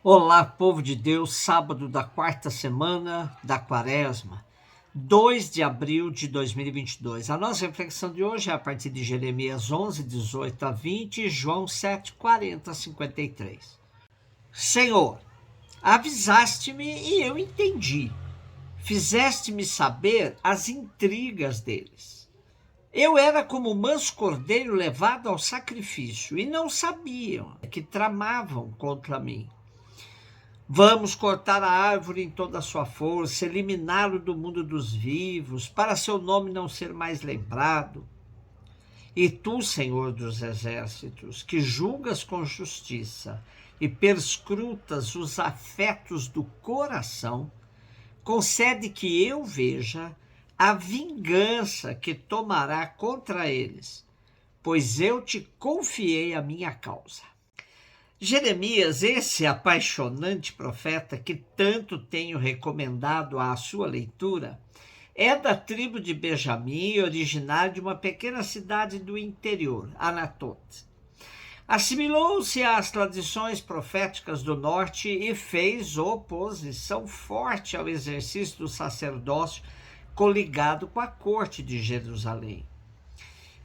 Olá, povo de Deus, sábado da quarta semana da Quaresma, 2 de abril de 2022. A nossa reflexão de hoje é a partir de Jeremias 11, 18 a 20 e João 7, 40 a 53. Senhor, avisaste-me e eu entendi. Fizeste-me saber as intrigas deles. Eu era como manso cordeiro levado ao sacrifício e não sabiam que tramavam contra mim. Vamos cortar a árvore em toda a sua força, eliminá-lo do mundo dos vivos, para seu nome não ser mais lembrado. E tu, Senhor dos exércitos, que julgas com justiça e perscrutas os afetos do coração, concede que eu veja a vingança que tomará contra eles, pois eu te confiei a minha causa. Jeremias, esse apaixonante profeta que tanto tenho recomendado à sua leitura, é da tribo de Benjamim, originário de uma pequena cidade do interior, Anatote. Assimilou-se às tradições proféticas do norte e fez oposição forte ao exercício do sacerdócio coligado com a corte de Jerusalém.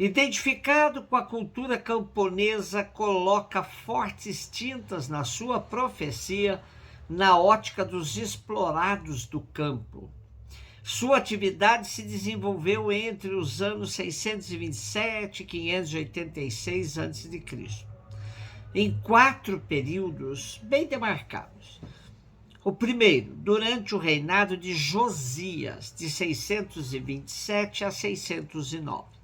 Identificado com a cultura camponesa, coloca fortes tintas na sua profecia na ótica dos explorados do campo. Sua atividade se desenvolveu entre os anos 627 e 586 a.C., em 4 períodos bem demarcados. O primeiro, durante o reinado de Josias, de 627 a 609.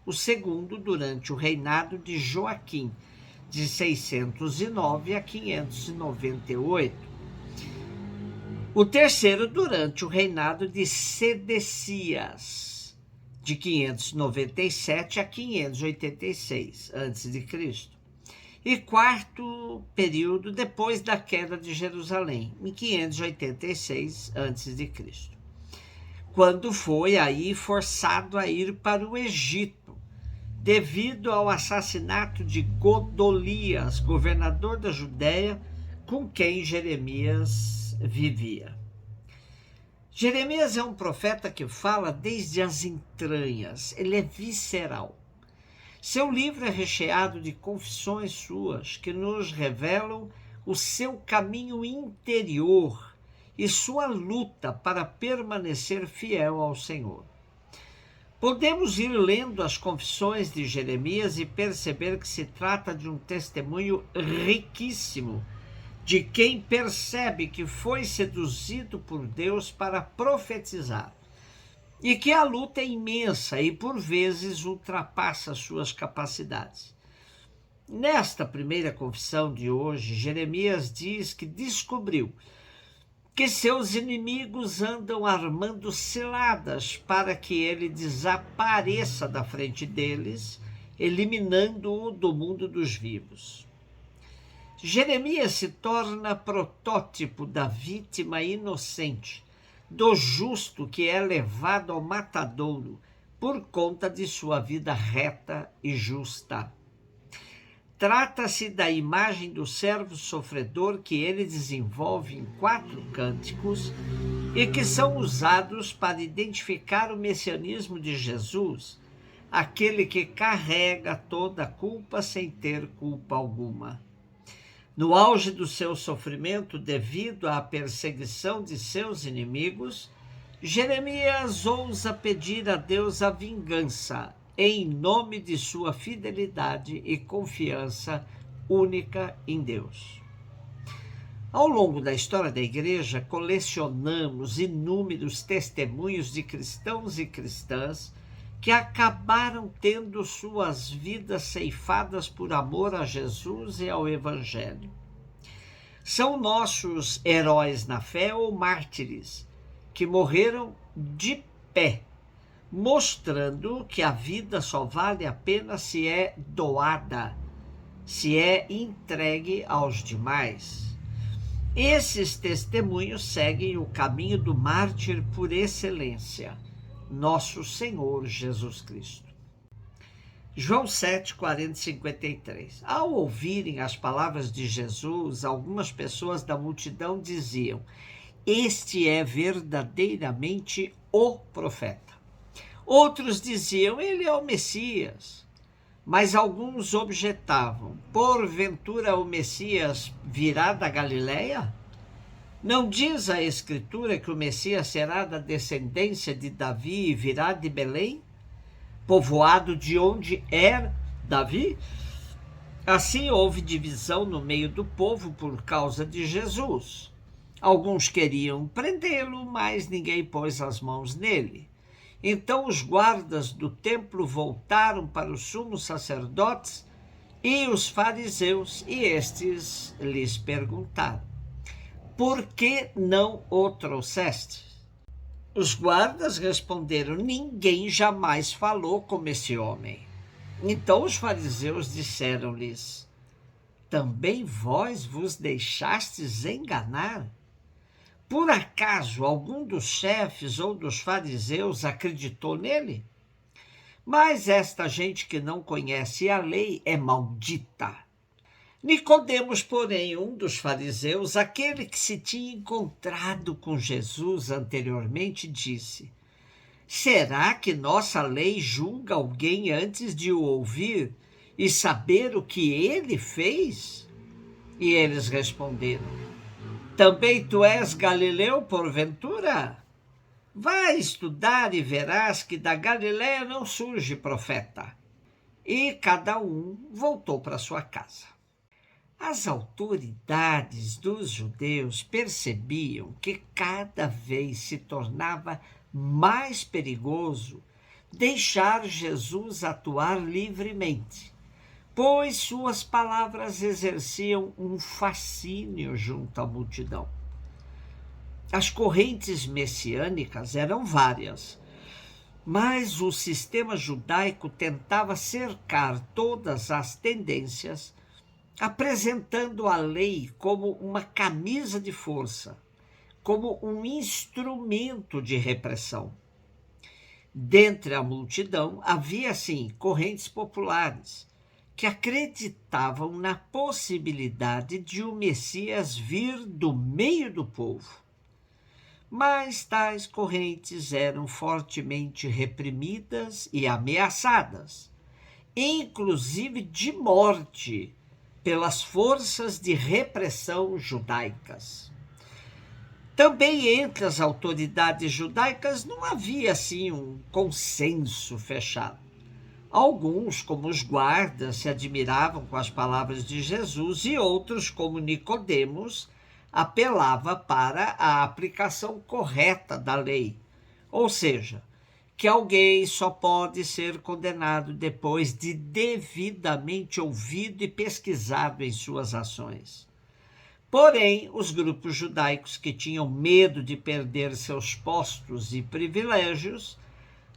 O segundo, durante o reinado de Joaquim, de 609 a 598. O terceiro, durante o reinado de Sedecias, de 597 a 586 a.C. E quarto período, depois da queda de Jerusalém, em 586 a.C., quando foi aí forçado a ir para o Egito, devido ao assassinato de Godolias, governador da Judéia, com quem Jeremias vivia. Jeremias é um profeta que fala desde as entranhas, ele é visceral. Seu livro é recheado de confissões suas que nos revelam o seu caminho interior e sua luta para permanecer fiel ao Senhor. Podemos ir lendo as confissões de Jeremias e perceber que se trata de um testemunho riquíssimo de quem percebe que foi seduzido por Deus para profetizar e que a luta é imensa e por vezes ultrapassa suas capacidades. Nesta primeira confissão de hoje, Jeremias diz que descobriu que seus inimigos andam armando ciladas para que ele desapareça da frente deles, eliminando-o do mundo dos vivos. Jeremias se torna protótipo da vítima inocente, do justo que é levado ao matadouro por conta de sua vida reta e justa. Trata-se da imagem do servo sofredor que ele desenvolve em 4 cânticos e que são usados para identificar o messianismo de Jesus, aquele que carrega toda a culpa sem ter culpa alguma. No auge do seu sofrimento devido à perseguição de seus inimigos, Jeremias ousa pedir a Deus a vingança, em nome de sua fidelidade e confiança única em Deus. Ao longo da história da igreja, colecionamos inúmeros testemunhos de cristãos e cristãs que acabaram tendo suas vidas ceifadas por amor a Jesus e ao Evangelho. São nossos heróis na fé ou mártires, que morreram de pé, mostrando que a vida só vale a pena se é doada, se é entregue aos demais. Esses testemunhos seguem o caminho do mártir por excelência, nosso Senhor Jesus Cristo. João 7, 40 e 53. Ao ouvirem as palavras de Jesus, algumas pessoas da multidão diziam: este é verdadeiramente o profeta. Outros diziam: ele é o Messias. Mas alguns objetavam: porventura o Messias virá da Galileia? Não diz a Escritura que o Messias será da descendência de Davi e virá de Belém, povoado de onde é Davi? Assim houve divisão no meio do povo por causa de Jesus. Alguns queriam prendê-lo, mas ninguém pôs as mãos nele. Então os guardas do templo voltaram para os sumos sacerdotes e os fariseus, e estes lhes perguntaram: por que não o trouxeste? Os guardas responderam: ninguém jamais falou como esse homem. Então os fariseus disseram-lhes: também vós vos deixastes enganar? Por acaso algum dos chefes ou dos fariseus acreditou nele? Mas esta gente que não conhece a lei é maldita. Nicodemos, porém, um dos fariseus, aquele que se tinha encontrado com Jesus anteriormente, disse: será que nossa lei julga alguém antes de o ouvir e saber o que ele fez? E eles responderam: também tu és Galileu, porventura? Vai estudar e verás que da Galileia não surge profeta. E cada um voltou para sua casa. As autoridades dos judeus percebiam que cada vez se tornava mais perigoso deixar Jesus atuar livremente, pois suas palavras exerciam um fascínio junto à multidão. As correntes messiânicas eram várias, mas o sistema judaico tentava cercar todas as tendências, apresentando a lei como uma camisa de força, como um instrumento de repressão. Dentre a multidão havia, sim, correntes populares que acreditavam na possibilidade de o Messias vir do meio do povo. Mas tais correntes eram fortemente reprimidas e ameaçadas, inclusive de morte, pelas forças de repressão judaicas. Também entre as autoridades judaicas não havia assim um consenso fechado. Alguns, como os guardas, se admiravam com as palavras de Jesus e outros, como Nicodemos, apelava para a aplicação correta da lei, ou seja, que alguém só pode ser condenado depois de devidamente ouvido e pesquisado em suas ações. Porém, os grupos judaicos que tinham medo de perder seus postos e privilégios,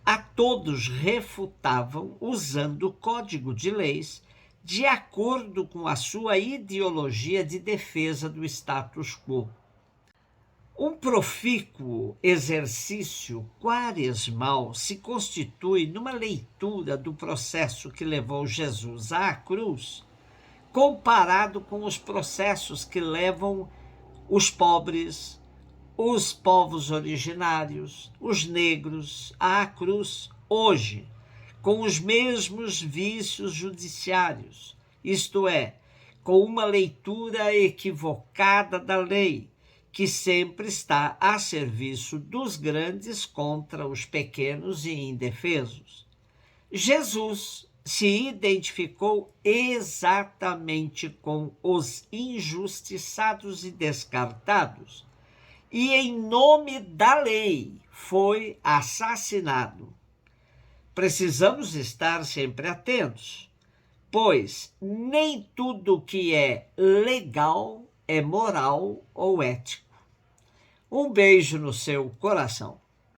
a todos refutavam usando o código de leis de acordo com a sua ideologia de defesa do status quo. Um profícuo exercício quaresmal se constitui numa leitura do processo que levou Jesus à cruz, comparado com os processos que levam os pobres, os povos originários, os negros à cruz hoje, com os mesmos vícios judiciários, isto é, com uma leitura equivocada da lei, que sempre está a serviço dos grandes contra os pequenos e indefesos. Jesus se identificou exatamente com os injustiçados e descartados, e em nome da lei foi assassinado. Precisamos estar sempre atentos, pois nem tudo que é legal é moral ou ético. Um beijo no seu coração.